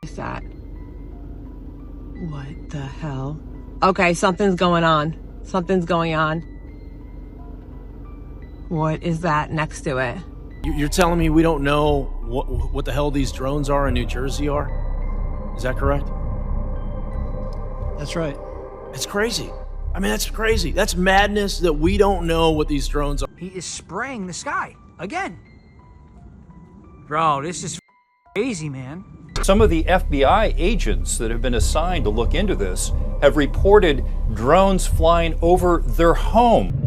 is that? What the hell? Okay, something's going on. Something's going on. What is that next to it? You're telling me we don't know what the hell these drones are in New Jersey are? Is that correct? That's right. It's crazy. I mean, that's crazy. That's madness that we don't know what these drones are. He is spraying the sky again. Bro, this is crazy, man. Some of the FBI agents that have been assigned to look into this have reported drones flying over their home.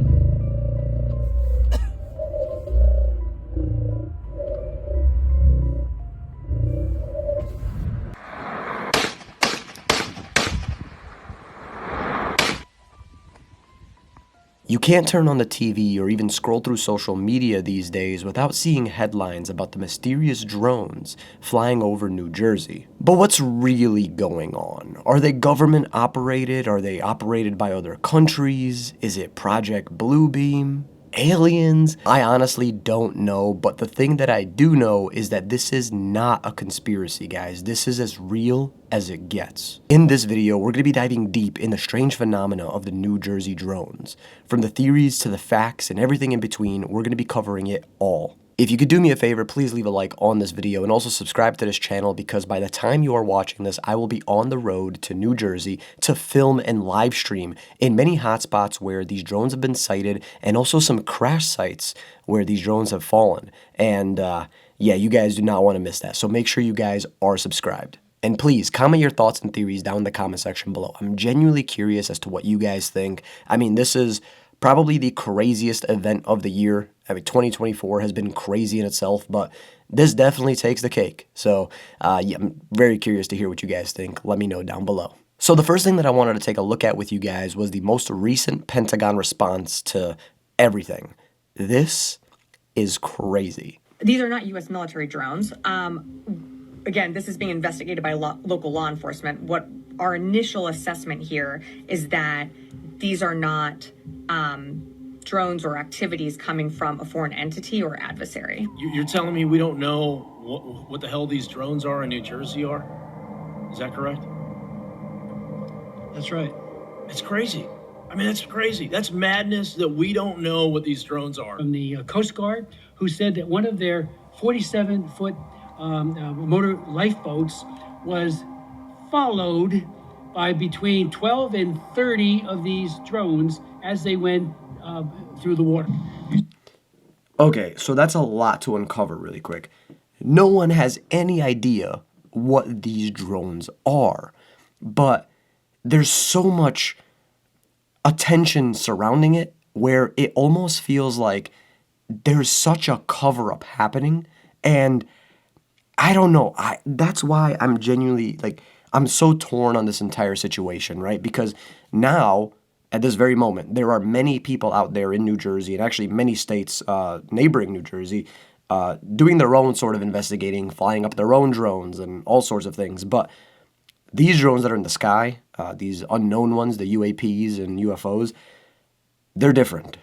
You can't turn on the TV or even scroll through social media these days without seeing headlines about the mysterious drones flying over New Jersey. But what's really going on? Are they government operated? Are they operated by other countries? Is it Project Bluebeam? Aliens? I honestly don't know, but the thing that I do know is that this is not a conspiracy, guys. This is as real as it gets. In this video, we're going to be diving deep in the strange phenomena of the New Jersey drones. From the theories to the facts and everything in between, we're going to be covering it all. If you could do me a favor, please leave a like on this video and also subscribe to this channel, because by the time you are watching this, I will be on the road to New Jersey to film and live stream in many hotspots where these drones have been sighted, and also some crash sites where these drones have fallen. And yeah, you guys do not want to miss that. So make sure you guys are subscribed. And please comment your thoughts and theories down in the comment section below. I'm genuinely curious as to what you guys think. I mean, this is probably the craziest event of the year. I mean, 2024 has been crazy in itself, but this definitely takes the cake. So, yeah, I'm very curious to hear what you guys think. Let me know down below. So the first thing that I wanted to take a look at with you guys was the most recent Pentagon response to everything. This is crazy. These are not U.S. military drones. Again, this is being investigated by local law enforcement. What our initial assessment here is that these are not drones or activities coming from a foreign entity or adversary. You're telling me we don't know what the hell these drones are in New Jersey are? Is that correct? That's right. It's crazy. I mean, that's crazy. That's madness that we don't know what these drones are. From the Coast Guard, who said that one of their 47-foot motor lifeboats was followed by between 12 and 30 of these drones as they went through the water. Okay, so that's a lot to uncover really quick. No one has any idea what these drones are, but there's so much attention surrounding it where it almost feels like there's such a cover-up happening, and I don't know. That's why I'm genuinely, like, I'm so torn on this entire situation, right? Because now, at this very moment, there are many people out there in New Jersey, and actually many states neighboring New Jersey, doing their own sort of investigating, flying up their own drones and all sorts of things. But these drones that are in the sky, these unknown ones, the UAPs and UFOs, they're different.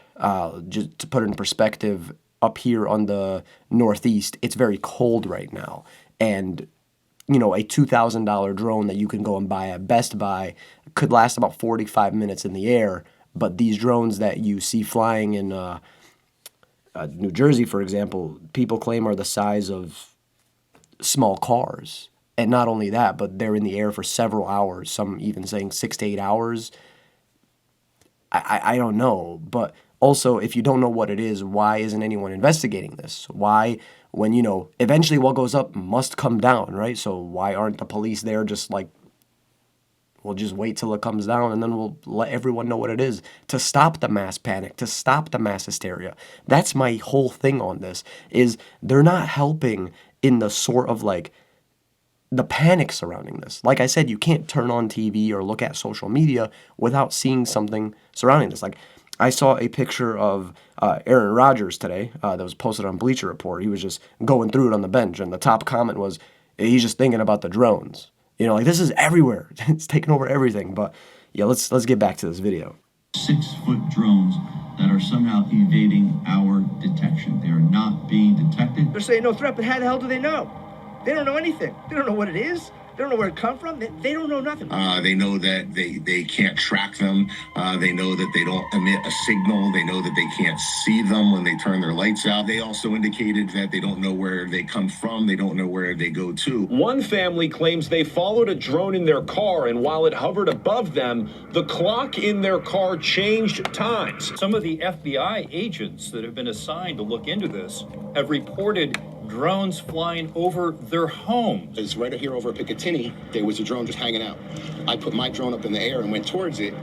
Just to put it in perspective, up here on the Northeast, it's very cold right now. And, you know, a $2,000 drone that you can go and buy at Best Buy could last about 45 minutes in the air. But these drones that you see flying in New Jersey, for example, people claim are the size of small cars. And not only that, but they're in the air for several hours, some even saying 6 to 8 hours. I don't know, but also, if you don't know what it is, why isn't anyone investigating this? Why, when, you know, eventually what goes up must come down, right? So why aren't the police there just like, we'll just wait till it comes down and then we'll let everyone know what it is, to stop the mass panic, to stop the mass hysteria? That's my whole thing on this, is they're not helping in the sort of like the panic surrounding this. Like I said, you can't turn on TV or look at social media without seeing something surrounding this. Like, I saw a picture of Aaron Rodgers today that was posted on Bleacher Report. He was just going through it on the bench, and the top comment was, he's just thinking about the drones. You know, like, this is everywhere. It's taking over everything. But yeah, let's get back to this video. 6-foot drones that are somehow evading our detection. They are not being detected. They're saying no threat, but how the hell do they know? They don't know anything. They don't know what it is. They don't know where it come from. They don't know nothing. They know that they can't track them. They know that they don't emit a signal. They know that they can't see them when they turn their lights out. They also indicated that they don't know where they come from. They don't know where they go to. One family claims they followed a drone in their car, and while it hovered above them, the clock in their car changed times. Some of the FBI agents that have been assigned to look into this have reported drones flying over their homes. It's right here over Picatinny. There was a drone just hanging out. I put my drone up in the air and went towards it.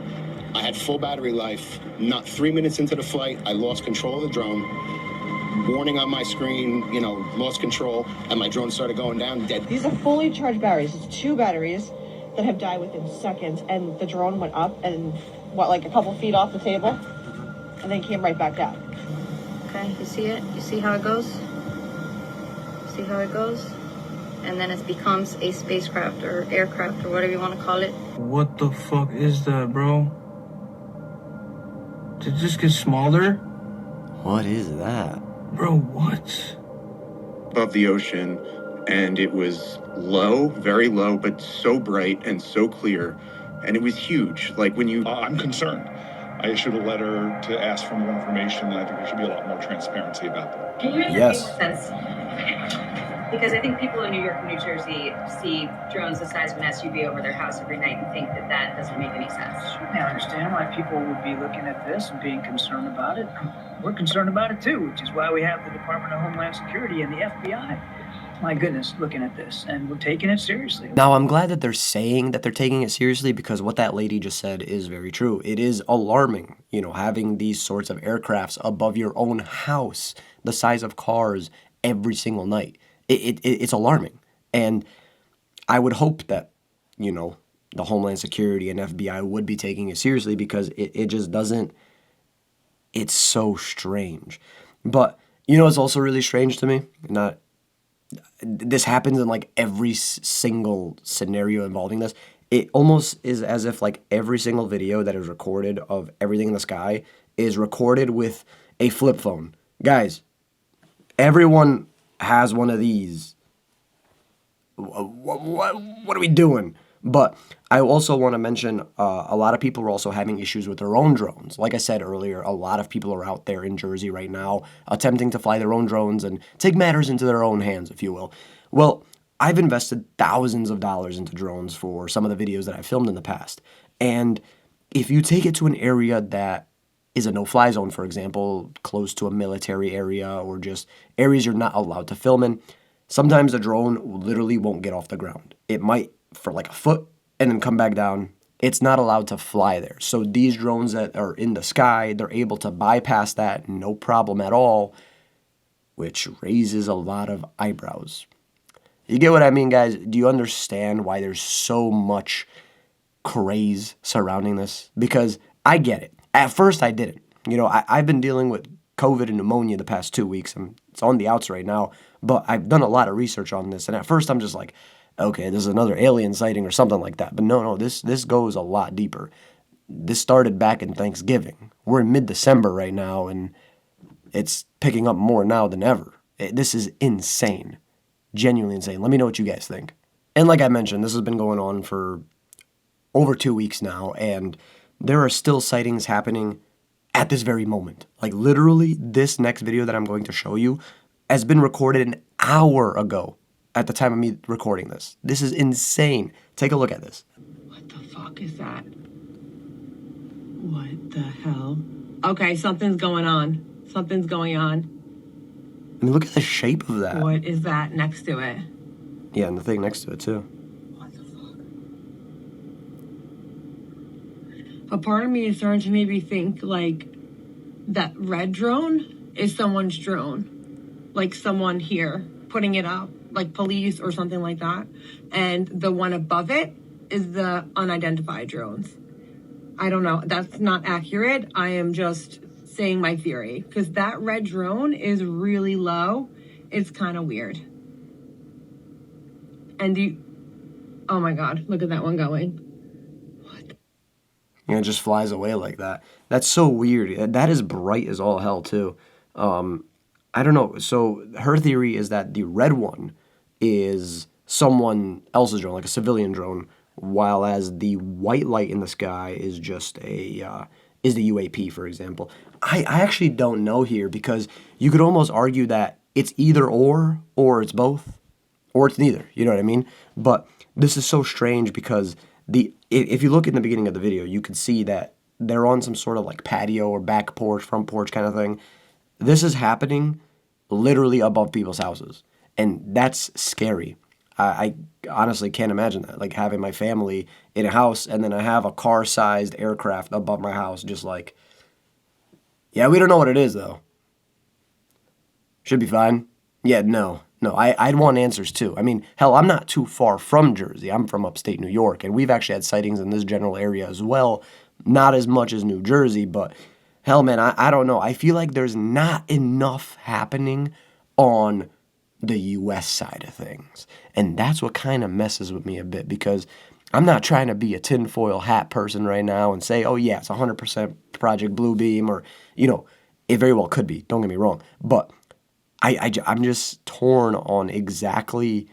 I had full battery life. Not 3 minutes into the flight, I lost control of the drone. Warning on my screen, lost control, and my drone started going down dead. These are fully charged batteries. It's 2 batteries that have died within seconds, and the drone went up and, like a couple feet off the table, and then came right back down. Okay, you see it? You see how it goes? See how it goes? And then it becomes a spacecraft or aircraft or whatever you want to call it. What the fuck is that, bro? Did it just get smaller? What is that? Bro, what? Above the ocean, and it was low, very low, but so bright and so clear, and it was huge. Like when you... I'm concerned. I issued a letter to ask for more information, and I think there should be a lot more transparency about that. Can you intervene with sense? Because I think people in New York and New Jersey see drones the size of an SUV over their house every night and think that that doesn't make any sense. Certainly, I understand why people would be looking at this and being concerned about it. We're concerned about it too, which is why we have the Department of Homeland Security and the FBI. My goodness, looking at this, and we're taking it seriously. Now, I'm glad that they're saying that they're taking it seriously, because what that lady just said is very true. It is alarming, having these sorts of aircrafts above your own house, the size of cars, every single night. It's alarming. And I would hope that, the Homeland Security and FBI would be taking it seriously, because it just doesn't, it's so strange. But, it's also really strange to me, this happens in like every single scenario involving this. It almost is as if like every single video that is recorded of everything in the sky is recorded with a flip phone. Guys, everyone has one of these. What are we doing? But I also want to mention a lot of people are also having issues with their own drones. Like I said earlier, a lot of people are out there in Jersey right now attempting to fly their own drones and take matters into their own hands, if you will. Well, I've invested thousands of dollars into drones for some of the videos that I've filmed in the past. And if you take it to an area that is a no-fly zone, for example, close to a military area or just areas you're not allowed to film in, sometimes the drone literally won't get off the ground. It might for like a foot and then come back down. It's not allowed to fly there. So these drones that are in the sky, they're able to bypass that, no problem at all, which raises a lot of eyebrows. You get what I mean, guys? Do you understand why there's so much craze surrounding this? Because I get it. At first, I didn't. I've been dealing with COVID and pneumonia the past 2 weeks, and it's on the outs right now, but I've done a lot of research on this, and at first I'm just like, okay, this is another alien sighting or something like that. But no, this goes a lot deeper. This started back in Thanksgiving. We're in mid-December right now, and it's picking up more now than ever. This is insane. Genuinely insane. Let me know what you guys think. And like I mentioned, this has been going on for over 2 weeks now, and there are still sightings happening at this very moment. Like literally, this next video that I'm going to show you has been recorded an hour ago at the time of me recording this. This is insane. Take a look at this. What the fuck is that? What the hell? Okay, something's going on. Something's going on. I mean, look at the shape of that. What is that next to it? Yeah, and the thing next to it, too. What the fuck? A part of me is starting to maybe think, like, that red drone is someone's drone. Like, someone here putting it up, like police or something like that. And the one above it is the unidentified drones. I don't know. That's not accurate. I am just saying my theory. Because that red drone is really low. It's kind of weird. And oh my God, look at that one going. What? It just flies away like that. That's so weird. That is bright as all hell, too. I don't know. So her theory is that the red one is someone else's drone, like a civilian drone, while as the white light in the sky is just is the UAP, for example. I actually don't know here, because you could almost argue that it's either or it's both, or it's neither. You know what I mean? But this is so strange because if you look in the beginning of the video, you can see that they're on some sort of like patio or back porch, front porch kind of thing. This is happening literally above people's houses, and that's scary. I honestly can't imagine that, like having my family in a house and then I have a car-sized aircraft above my house, just like, yeah, we don't know what it is though. Should be fine. Yeah, no, I'd want answers too. I mean, hell, I'm not too far from Jersey. I'm from upstate New York, and we've actually had sightings in this general area as well. Not as much as New Jersey, but hell, man, I don't know. I feel like there's not enough happening on the U.S. side of things. And that's what kind of messes with me a bit, because I'm not trying to be a tinfoil hat person right now and say, oh, yeah, it's 100% Project Bluebeam, or, you know, it very well could be. Don't get me wrong. But I'm just torn on exactly,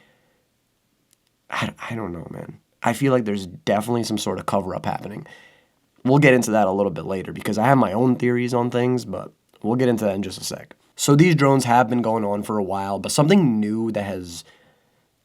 I don't know, man. I feel like there's definitely some sort of cover-up happening. We'll get into that a little bit later, because I have my own theories on things, but we'll get into that in just a sec. So these drones have been going on for a while, but something new that has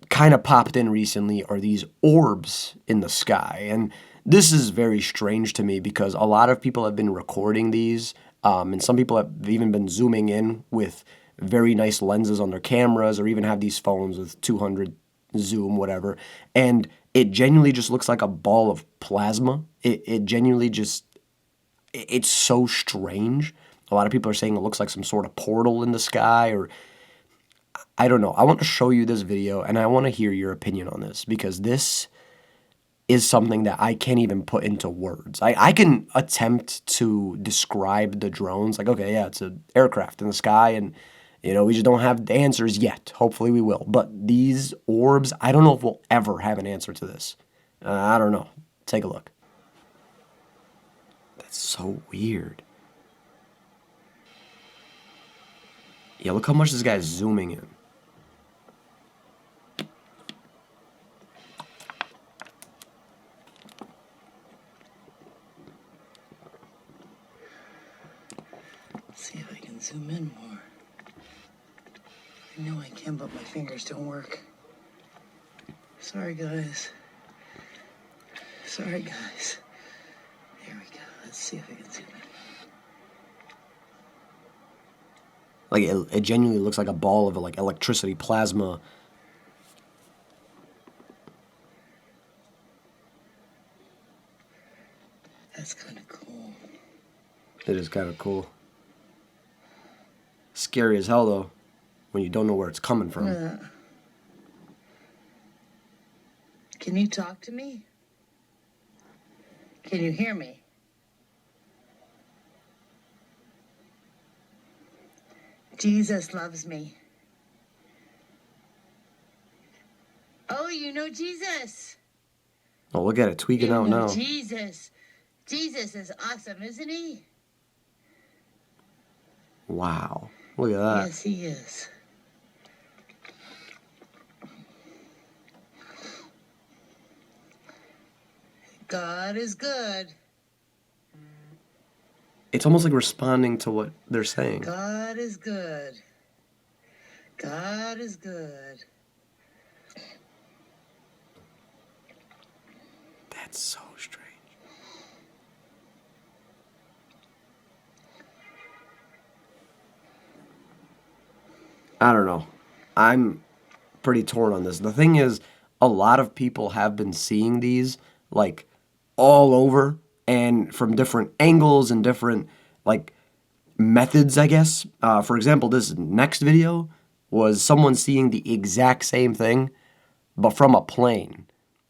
kind of popped in recently are these orbs in the sky. And this is very strange to me, because a lot of people have been recording these, and some people have even been zooming in with very nice lenses on their cameras, or even have these phones with 200 zoom, whatever. And it genuinely just looks like a ball of plasma. It genuinely just, it's so strange. A lot of people are saying it looks like some sort of portal in the sky, or I don't know. I want to show you this video, and I want to hear your opinion on this, because this is something that I can't even put into words. I can attempt to describe the drones, like, okay, yeah, it's an aircraft in the sky, and, you know, we just don't have the answers yet. Hopefully we will. But these orbs, I don't know if we'll ever have an answer to this. I don't know. Take a look. That's so weird. Yeah, look how much this guy's zooming in. Let's see if I can zoom in more. I know I can, but my fingers don't work. Sorry, guys. Sorry, guys. There we go. Let's see if I can zoom in. Like, it genuinely looks like a ball of, like, electricity, plasma. That's kind of cool. It is kind of cool. Scary as hell, though, when you don't know where it's coming from. Can you talk to me? Can you hear me? Jesus loves me. Oh, you know Jesus. Oh, look at it tweaking out now. Jesus. Jesus is awesome, isn't he? Wow. Look at that. Yes, he is. God is good. It's almost like responding to what they're saying. God is good. God is good. That's so strange. I don't know. I'm pretty torn on this. The thing is, a lot of people have been seeing these, like, all over, and from different angles and different, like, methods, I guess. For example, this next video was someone seeing the exact same thing, but from a plane.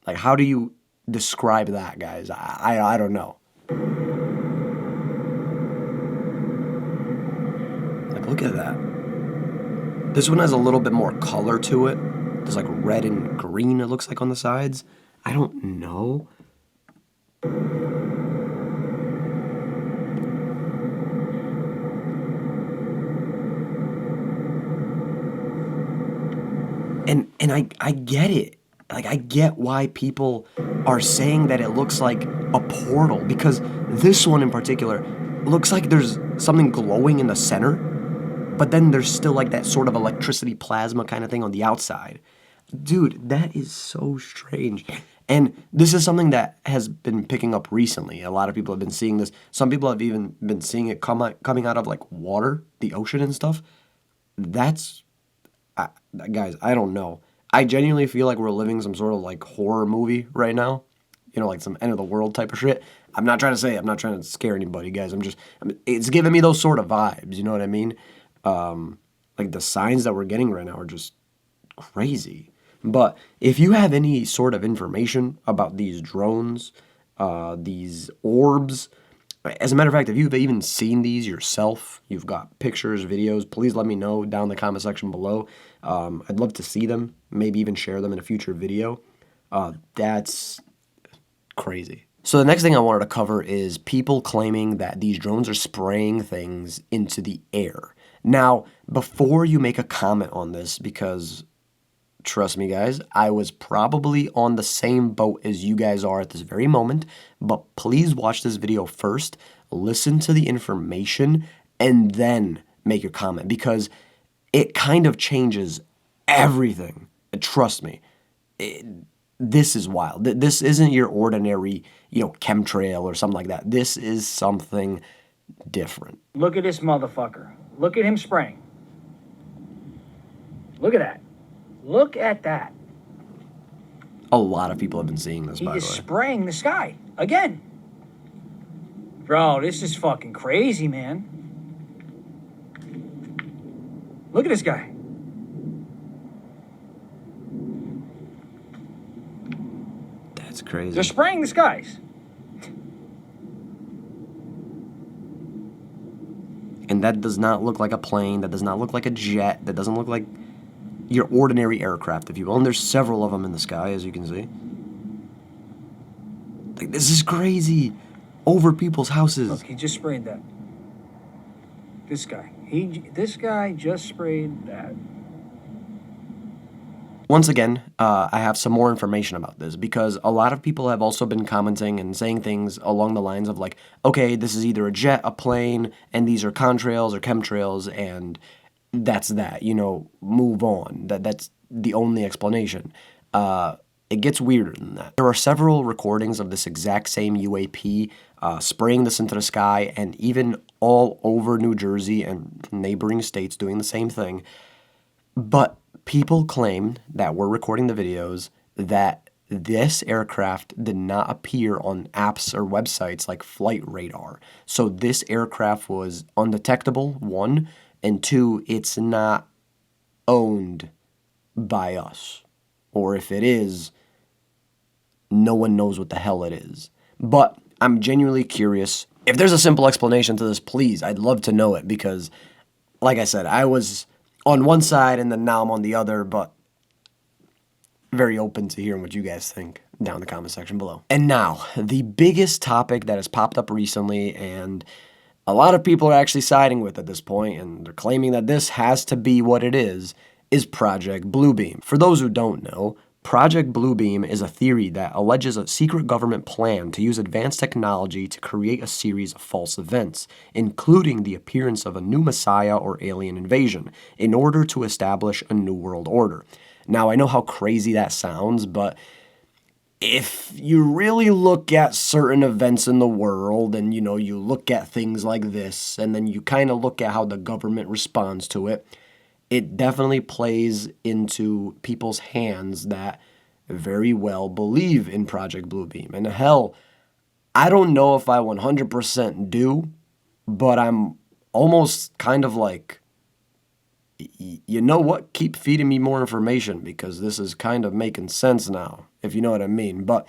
Like, how do you describe that, guys? I don't know. Like, look at that. This one has a little bit more color to it. There's like red and green, it looks like, on the sides. I don't know. And And I get it. Like, I get why people are saying that it looks like a portal, because this one in particular looks like there's something glowing in the center, but then there's still like that sort of electricity plasma kind of thing on the outside. Dude, that is so strange. And this is something that has been picking up recently. A lot of people have been seeing this. Some people have even been seeing it coming out of like water, the ocean and stuff. Guys, I don't know. I genuinely feel like we're living some sort of like horror movie right now. You know, like some end of the world type of shit. I'm not trying to scare anybody, guys. It's giving me those sort of vibes, you know what I mean? Like the signs that we're getting right now are just crazy. But if you have any sort of information about these drones, these orbs, as a matter of fact, if you've even seen these yourself, you've got pictures, videos, please let me know down in the comment section below. I'd love to see them, maybe even share them in a future video. That's crazy. So the next thing I wanted to cover is people claiming that these drones are spraying things into the air. Now, before you make a comment on this, because trust me, guys, I was probably on the same boat as you guys are at this very moment, but please watch this video first, listen to the information, and then make your comment, because it kind of changes everything. Trust me. This is wild. This isn't your ordinary, chemtrail or something like that. This is something different. Look at this motherfucker. Look at him spraying. Look at that. Look at that. A lot of people have been seeing this, by the way. He is spraying the sky again. Bro, this is fucking crazy, man. Look at this guy. That's crazy. They're spraying the skies. And that does not look like a plane. That does not look like a jet. That doesn't look like your ordinary aircraft, if you will. And there's several of them in the sky, as you can see. Like, this is crazy. Over people's houses. Look, he just sprayed that. This guy. This guy just sprayed that. Once again, I have some more information about this, because a lot of people have also been commenting and saying things along the lines of like, okay, this is either a jet, a plane, and these are contrails or chemtrails, and that's that, move on. That's the only explanation. It gets weirder than that. There are several recordings of this exact same UAP spraying this into the sky, and even all over New Jersey and neighboring states doing the same thing. But people claim that were recording the videos that this aircraft did not appear on apps or websites like Flight Radar. So this aircraft was undetectable, one, and two, it's not owned by us. Or if it is, no one knows what the hell it is. But I'm genuinely curious. If there's a simple explanation to this, please, I'd love to know it, because, like I said, I was on one side and then now I'm on the other, but very open to hearing what you guys think down in the comment section below. And now, the biggest topic that has popped up recently, and a lot of people are actually siding with at this point, and they're claiming that this has to be what it is Project Bluebeam. For those who don't know, Project Bluebeam is a theory that alleges a secret government plan to use advanced technology to create a series of false events, including the appearance of a new messiah or alien invasion, in order to establish a new world order. Now, I know how crazy that sounds, but if you really look at certain events in the world and, you look at things like this, and then you kind of look at how the government responds to it, it definitely plays into people's hands that very well believe in Project Bluebeam. And hell, I don't know if I 100% do, but I'm almost kind of like, you know what? Keep feeding me more information, because this is kind of making sense now, if you know what I mean. But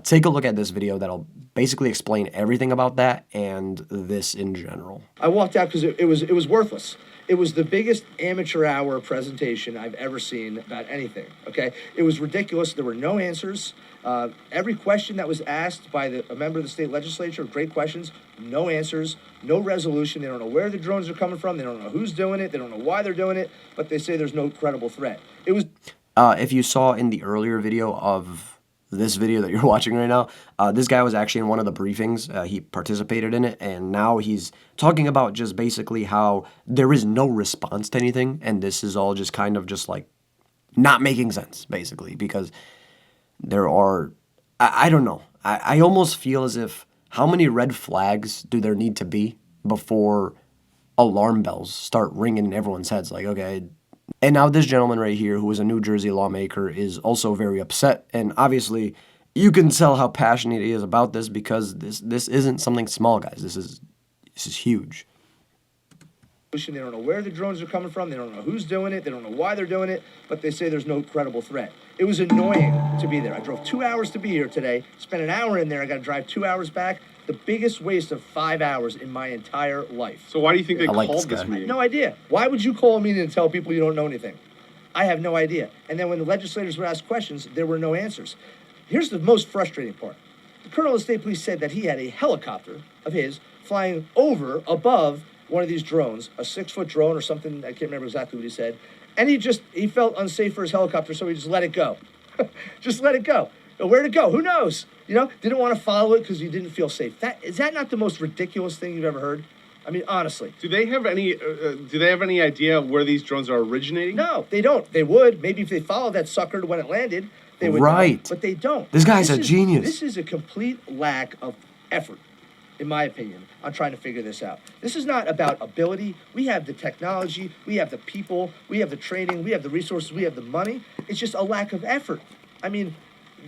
take a look at this video that'll basically explain everything about that and this in general. I walked out because it was worthless. It was the biggest amateur hour presentation I've ever seen about anything, okay? It was ridiculous. There were no answers. Every question that was asked by a member of the state legislature, great questions, no answers, no resolution. They don't know where the drones are coming from. They don't know who's doing it. They don't know why they're doing it, but they say there's no credible threat. It was... If you saw in the earlier video of this video that you're watching right now, this guy was actually in one of the briefings. He participated in it, and now he's talking about just basically how there is no response to anything, and this is all just kind of just like not making sense, basically, because there are, I don't know. I almost feel as if, how many red flags do there need to be before alarm bells start ringing in everyone's heads? Like, okay. And now this gentleman right here, who is a New Jersey lawmaker, is also very upset. And obviously, you can tell how passionate he is about this, because this isn't something small, guys. This is huge. They don't know where the drones are coming from. They don't know who's doing it. They don't know why they're doing it. But they say there's no credible threat. It was annoying to be there. I drove 2 hours to be here today. Spent an hour in there. I got to drive 2 hours back. The biggest waste of 5 hours in my entire life. So why do you think they called this meeting? No idea. Why would you call a meeting and tell people you don't know anything? I have no idea. And then when the legislators would ask questions, there were no answers. Here's the most frustrating part. The colonel of the state police said that he had a helicopter of his flying over, above one of these drones, a 6-foot drone or something. I can't remember exactly what he said. And he felt unsafe for his helicopter, so he just let it go. Just let it go. Where'd it go? Who knows? You know, didn't want to follow it because he didn't feel safe. Is that not the most ridiculous thing you've ever heard? I mean, honestly. Do they have any idea where these drones are originating? No, they don't. They would. Maybe if they followed that sucker to when it landed, they would Right. know, but they don't. This guy's a genius. This is a complete lack of effort, in my opinion, on trying to figure this out. This is not about ability. We have the technology, we have the people, we have the training, we have the resources, we have the money. It's just a lack of effort. I mean,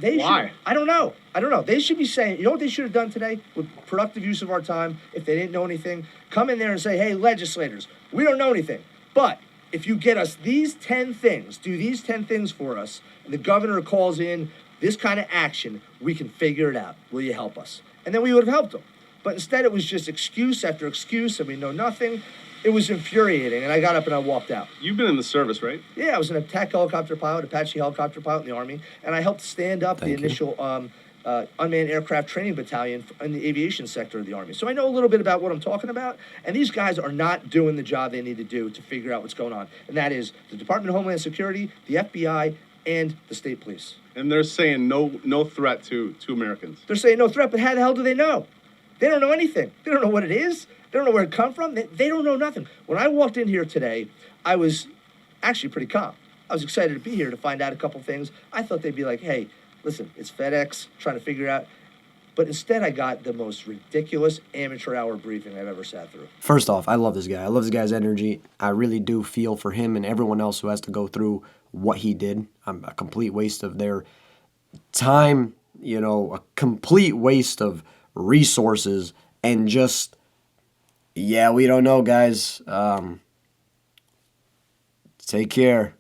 Why? I don't know. They should be saying, you know what they should have done today with productive use of our time, if they didn't know anything? Come in there and say, hey, legislators, we don't know anything. But if you get us these 10 things, do these 10 things for us, and the governor calls in this kind of action, we can figure it out. Will you help us? And then we would have helped them. But instead, it was just excuse after excuse, and we know nothing. It was infuriating, and I got up and I walked out. You've been in the service, right? Yeah, I was an attack helicopter pilot, Apache helicopter pilot in the Army, and I helped stand up the initial unmanned aircraft training battalion in the aviation sector of the Army. So I know a little bit about what I'm talking about, and these guys are not doing the job they need to do to figure out what's going on, and that is the Department of Homeland Security, the FBI, and the state police. And they're saying no threat to Americans. They're saying no threat, but how the hell do they know? They don't know anything. They don't know what it is. They don't know where it come from. They don't know nothing. When I walked in here today, I was actually pretty calm. I was excited to be here to find out a couple things. I thought they'd be like, hey, listen, it's FedEx, trying to figure it out. But instead, I got the most ridiculous amateur hour briefing I've ever sat through. First off, I love this guy. I love this guy's energy. I really do feel for him and everyone else who has to go through what he did. A complete waste of their time, a complete waste of resources, and just, yeah, we don't know, guys. Take care.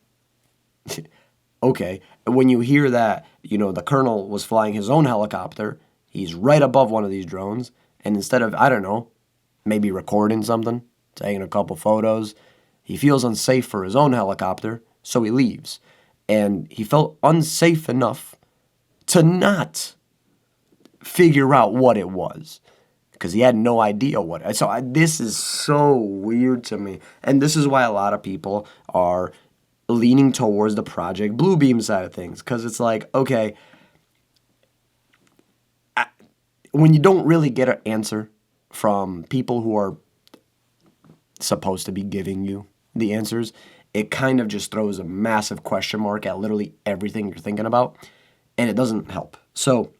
Okay. When you hear that, the colonel was flying his own helicopter, he's right above one of these drones, and instead of, I don't know, maybe recording something, taking a couple photos, he feels unsafe for his own helicopter, so he leaves. And he felt unsafe enough to not figure out what it was, because he had no idea what. So this is so weird to me, and this is why a lot of people are leaning towards the Project Bluebeam side of things, because it's like, okay, when you don't really get an answer from people who are supposed to be giving you the answers, it kind of just throws a massive question mark at literally everything you're thinking about, and it doesn't help. So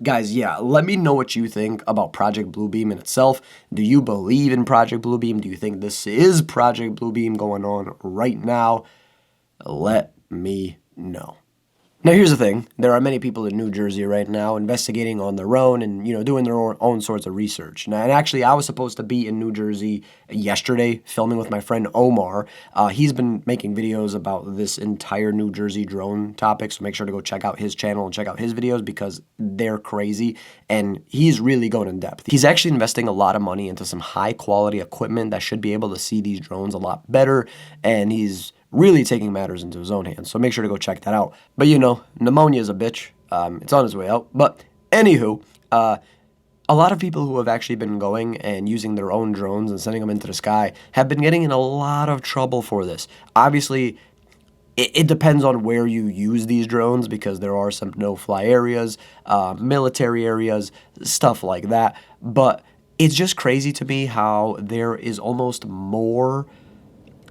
guys, yeah, let me know what you think about Project Bluebeam in itself. Do you believe in Project Bluebeam? Do you think this is Project Bluebeam going on right now? Let me know. Now, here's the thing. There are many people in New Jersey right now investigating on their own and, doing their own sorts of research. Now, and actually, I was supposed to be in New Jersey yesterday filming with my friend Omar. He's been making videos about this entire New Jersey drone topic, so make sure to go check out his channel and check out his videos because they're crazy, and he's really going in depth. He's actually investing a lot of money into some high-quality equipment that should be able to see these drones a lot better, and he's really taking matters into his own hands, so make sure to go check that out. But pneumonia is a bitch. It's on its way out. But anywho, a lot of people who have actually been going and using their own drones and sending them into the sky have been getting in a lot of trouble for this. Obviously, it depends on where you use these drones, because there are some no-fly areas, military areas, stuff like that. But it's just crazy to me how there is almost more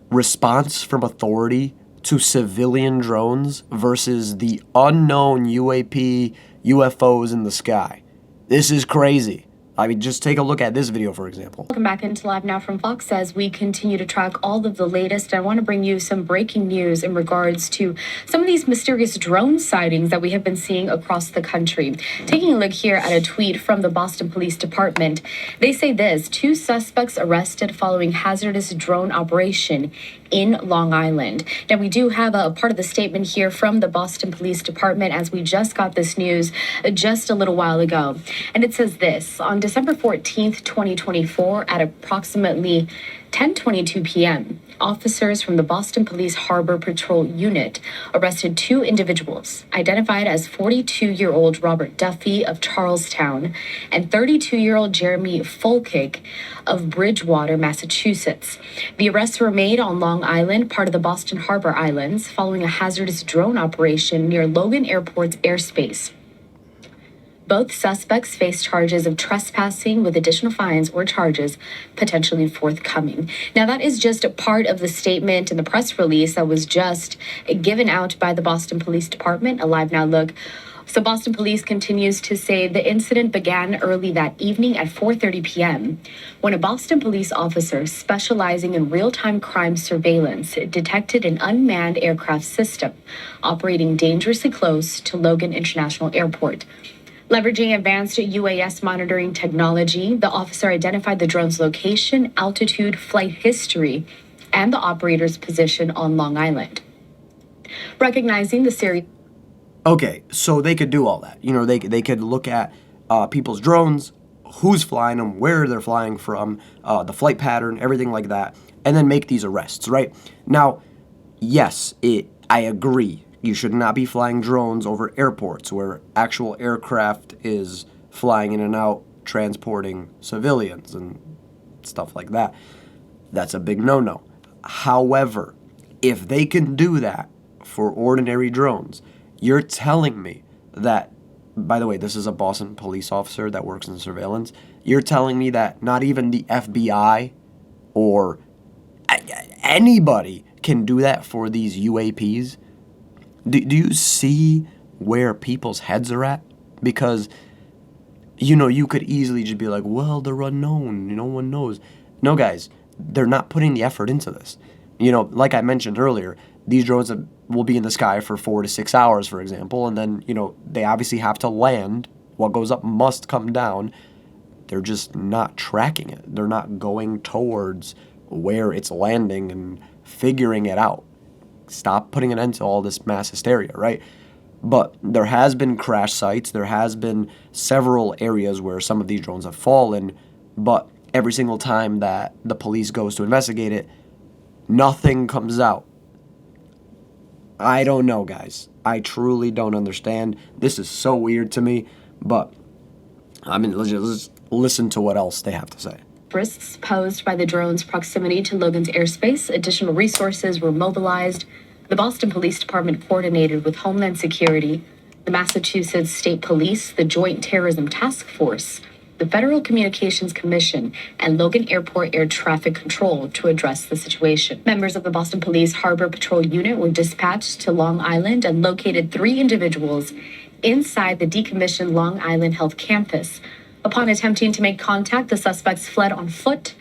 response from authority to civilian drones versus the unknown UAP, UFOs in the sky. This is crazy. I mean, just take a look at this video, for example. Welcome back into Live Now from Fox as we continue to track all of the latest. I want to bring you some breaking news in regards to some of these mysterious drone sightings that we have been seeing across the country. Taking a look here at a tweet from the Boston Police Department, they say this: 2 suspects arrested following hazardous drone operation in Long Island. Now, we do have a part of the statement here from the Boston Police Department, as we just got this news just a little while ago. And it says this: on December 14th, 2024, at approximately 10:22 p.m., officers from the Boston Police Harbor Patrol Unit arrested 2 individuals identified as 42-year-old Robert Duffy of Charlestown and 32-year-old Jeremy Folkick of Bridgewater, Massachusetts. The arrests were made on Long Island, part of the Boston Harbor Islands, following a hazardous drone operation near Logan Airport's airspace. Both suspects face charges of trespassing, with additional fines or charges potentially forthcoming. Now, that is just a part of the statement and the press release that was just given out by the Boston Police Department. A Live Now look. So Boston Police continues to say the incident began early that evening at 4:30 p.m. when a Boston police officer specializing in real-time crime surveillance detected an unmanned aircraft system operating dangerously close to Logan International Airport. Leveraging advanced UAS monitoring technology, the officer identified the drone's location, altitude, flight history, and the operator's position on Long Island. Recognizing the series. Okay, so they could do all that. You know, they could look at people's drones, who's flying them, where they're flying from, the flight pattern, everything like that, and then make these arrests, right? Now, yes, I agree. You should not be flying drones over airports where actual aircraft is flying in and out, transporting civilians and stuff like that. That's a big no-no. However, if they can do that for ordinary drones, you're telling me that, by the way, this is a Boston police officer that works in surveillance. You're telling me that not even the FBI or anybody can do that for these UAPs? Do you see where people's heads are at? Because, you know, you could easily just be like, well, they're unknown. No one knows. No, guys, they're not putting the effort into this. You know, like I mentioned earlier, these drones will be in the sky for 4 to 6 hours, for example, and then, you know, they obviously have to land. What goes up must come down. They're just not tracking it. They're not going towards where it's landing and figuring it out. Stop putting an end to all this mass hysteria, right? But there has been crash sites. There has been several areas where some of these drones have fallen, but every single time that the police goes to investigate it, nothing comes out. I don't know, guys. I truly don't understand. This is so weird to me, but I mean, let's just listen to what else they have to say. Risks posed by the drone's proximity to Logan's airspace. Additional resources were mobilized. The Boston Police Department coordinated with Homeland Security, the Massachusetts State Police, the Joint Terrorism Task Force, the Federal Communications Commission, and Logan Airport Air Traffic Control to address the situation. Members of the Boston Police Harbor Patrol Unit were dispatched to Long Island and located 3 individuals inside the decommissioned Long Island Health Campus. Upon attempting to make contact, the suspects fled on foot.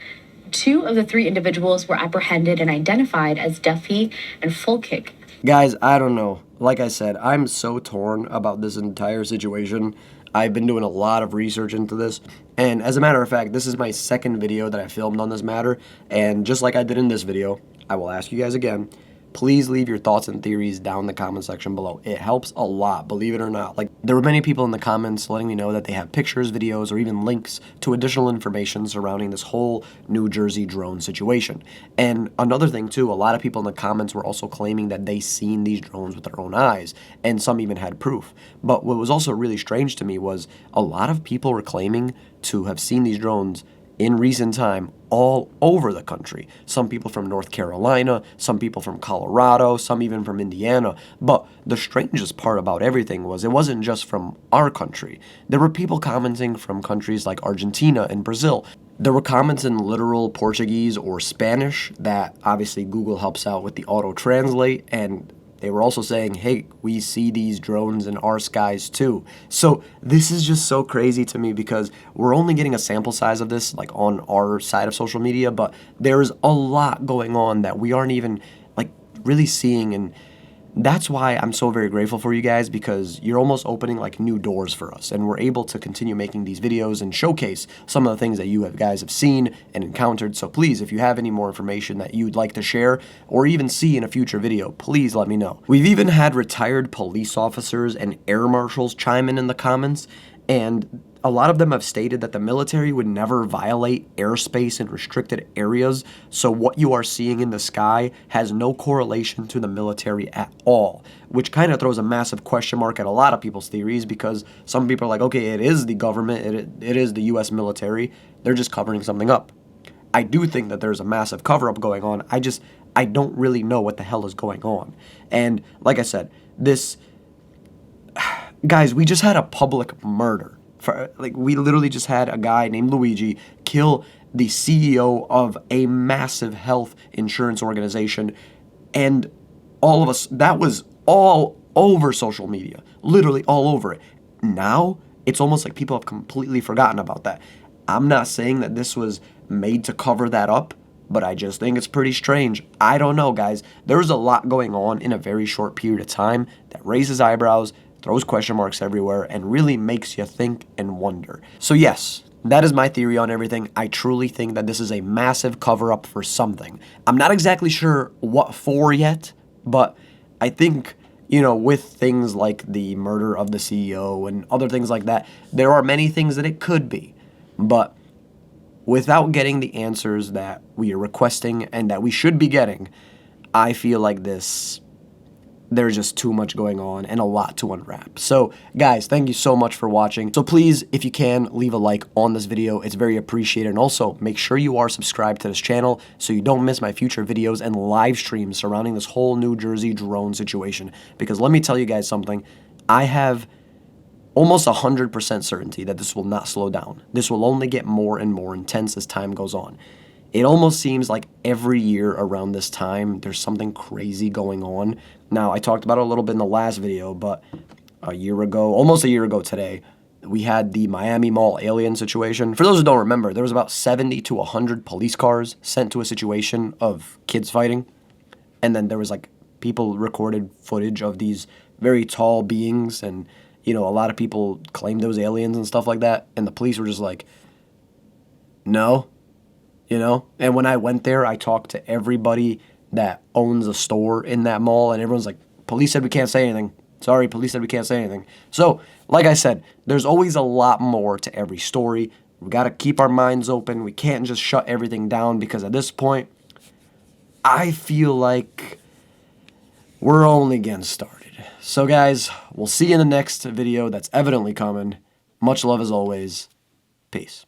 2 of the 3 individuals were apprehended and identified as Duffy and Folkick. Guys, I don't know. Like I said, I'm so torn about this entire situation. I've been doing a lot of research into this. And as a matter of fact, this is my second video that I filmed on this matter. And just like I did in this video, I will ask you guys again, please leave your thoughts and theories down in the comment section below. It helps a lot, believe it or not. Like, there were many people in the comments letting me know that they have pictures, videos, or even links to additional information surrounding this whole New Jersey drone situation. And another thing too, a lot of people in the comments were also claiming that they seen these drones with their own eyes, and some even had proof. But what was also really strange to me was a lot of people were claiming to have seen these drones in recent time all over the country. Some people from North Carolina, some people from Colorado, some even from Indiana. But the strangest part about everything was it wasn't just from our country. There were people commenting from countries like Argentina and Brazil. There were comments in literal Portuguese or Spanish that obviously Google helps out with the auto translate, and they were also saying, hey, we see these drones in our skies too. So this is just so crazy to me because we're only getting a sample size of this like on our side of social media, but there's a lot going on that we aren't even like really seeing, and that's why I'm so very grateful for you guys, because you're almost opening like new doors for us, and we're able to continue making these videos and showcase some of the things that you guys have seen and encountered. So please, if you have any more information that you'd like to share or even see in a future video, please let me know. We've even had retired police officers and air marshals chime in the comments, and a lot of them have stated that the military would never violate airspace in restricted areas, so what you are seeing in the sky has no correlation to the military at all, which kind of throws a massive question mark at a lot of people's theories, because some people are like, okay, it is the government, it is the US military, they're just covering something up. I do think that there's a massive cover-up going on. I don't really know what the hell is going on. And like I said, guys, we just had a public murder. We literally just had a guy named Luigi kill the CEO of a massive health insurance organization, and all of us, that was all over social media, literally all over it. Now, it's almost like people have completely forgotten about that. I'm not saying that this was made to cover that up, but I just think it's pretty strange. I don't know, guys. There's a lot going on in a very short period of time that raises eyebrows, throws question marks everywhere, and really makes you think and wonder. So yes, that is my theory on everything. I truly think that this is a massive cover-up for something. I'm not exactly sure what for yet, but I think, you know, with things like the murder of the CEO and other things like that, there are many things that it could be. But without getting the answers that we are requesting and that we should be getting, I feel like there's just too much going on and a lot to unwrap. So guys, thank you so much for watching. So please, if you can, leave a like on this video. It's very appreciated. And also make sure you are subscribed to this channel so you don't miss my future videos and live streams surrounding this whole New Jersey drone situation. Because let me tell you guys something, I have almost 100% certainty that this will not slow down. This will only get more and more intense as time goes on. It almost seems like every year around this time, there's something crazy going on. Now, I talked about it a little bit in the last video, but a year ago, almost a year ago today, we had the Miami Mall alien situation. For those who don't remember, there was about 70 to 100 police cars sent to a situation of kids fighting. And then there was like people recorded footage of these very tall beings, and you know, a lot of people claimed those aliens and stuff like that. And the police were just like, no. You know, and when I went there, I talked to everybody that owns a store in that mall, and everyone's like, police said we can't say anything. Sorry, police said we can't say anything. So, like I said, there's always a lot more to every story. We got to keep our minds open. We can't just shut everything down, because at this point, I feel like we're only getting started. So guys, we'll see you in the next video that's evidently coming. Much love as always. Peace.